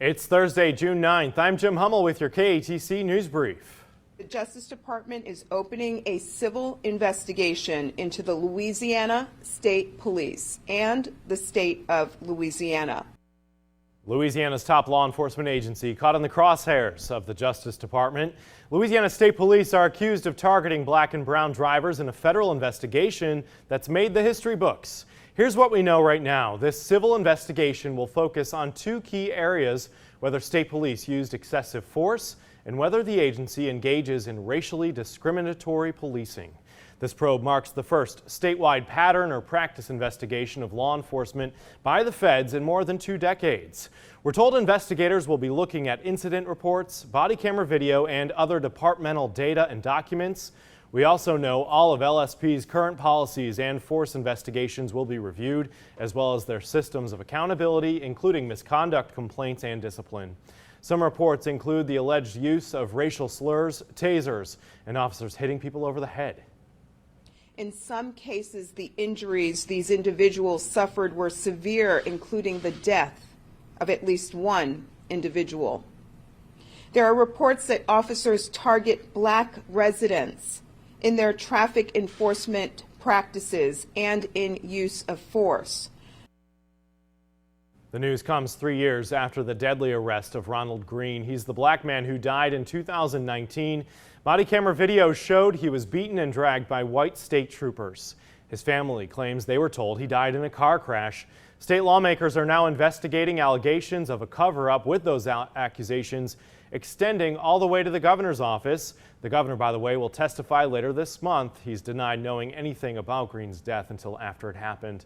It's Thursday, June 9th. I'm Jim Hummel with your KATC News Brief. The Justice Department is opening a civil investigation into the Louisiana State Police and the state of Louisiana. Louisiana's top law enforcement agency caught in the crosshairs of the Justice Department. Louisiana State Police are accused of targeting black and brown drivers in a federal investigation that's made the history books. Here's what we know right now. This civil investigation will focus on two key areas: whether state police used excessive force and whether the agency engages in racially discriminatory policing. This probe marks the first statewide pattern or practice investigation of law enforcement by the feds in more than 2 decades. We're told investigators will be looking at incident reports, body camera video, and other departmental data and documents. We also know all of LSP's current policies and force investigations will be reviewed, as well as their systems of accountability, including misconduct complaints and discipline. Some reports include the alleged use of racial slurs, tasers, and officers hitting people over the head. In some cases, the injuries these individuals suffered were severe, including the death of at least one individual. There are reports that officers target black residents in their traffic enforcement practices and in use of force. The news comes 3 years after the deadly arrest of Ronald Green. He's the black man who died in 2019. Body camera video showed he was beaten and dragged by white state troopers. His family claims they were told he died in a car crash. State lawmakers are now investigating allegations of a cover-up, with those accusations extending all the way to the governor's office. The governor, by the way, will testify later this month. He's denied knowing anything about Green's death until after it happened.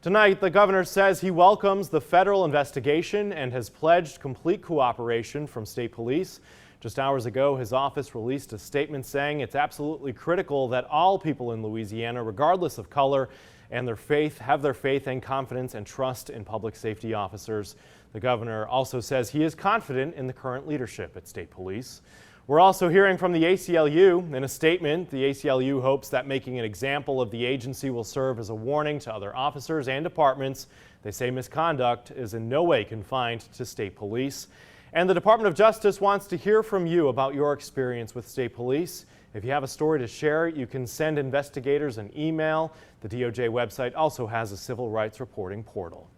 Tonight, the governor says he welcomes the federal investigation and has pledged complete cooperation from state police. Just hours ago, his office released a statement saying it's absolutely critical that all people in Louisiana, regardless of color and their faith, have their faith and confidence and trust in public safety officers. The governor also says he is confident in the current leadership at state police. We're also hearing from the ACLU. In a statement, the ACLU hopes that making an example of the agency will serve as a warning to other officers and departments. They say misconduct is in no way confined to state police. And the Department of Justice wants to hear from you about your experience with state police. If you have a story to share, you can send investigators an email. The DOJ website also has a civil rights reporting portal.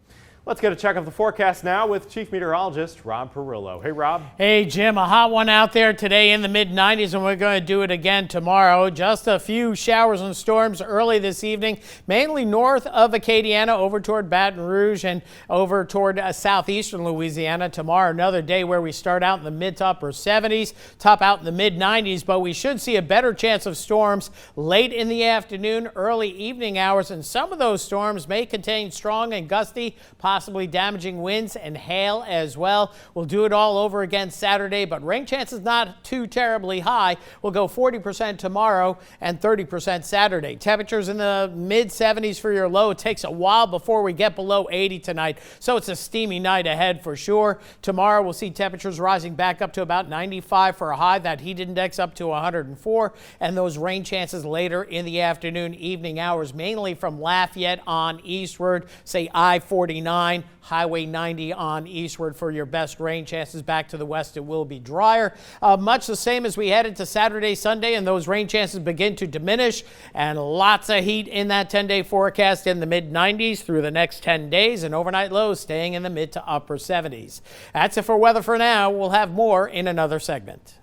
Let's get a check of the forecast now with Chief Meteorologist Rob Perillo. Hey, Rob. Hey, Jim. A hot one out there today in the mid-90s, and we're going to do it again tomorrow. Just a few showers and storms early this evening, mainly north of Acadiana, over toward Baton Rouge and over toward southeastern Louisiana. Tomorrow, another day where we start out in the mid to upper 70s, top out in the mid-90s, but we should see a better chance of storms late in the afternoon, early evening hours, and some of those storms may contain strong and gusty, possibly damaging winds and hail as well. We'll do it all over again Saturday, but rain chances not too terribly high. We'll go 40% tomorrow and 30% Saturday. Temperatures in the mid 70s for your low. It takes a while before we get below 80 tonight, so it's a steamy night ahead for sure. Tomorrow we'll see temperatures rising back up to about 95 for a high. That heat index up to 104, and those rain chances later in the afternoon, evening hours, mainly from Lafayette on eastward, say I-49. Highway 90 on eastward for your best rain chances. Back to the west, it will be drier. Much the same as we head into Saturday, Sunday, and those rain chances begin to diminish, and lots of heat in that 10-day forecast in the mid-90s through the next 10 days, and overnight lows staying in the mid to upper 70s. That's it for weather for now. We'll have more in another segment.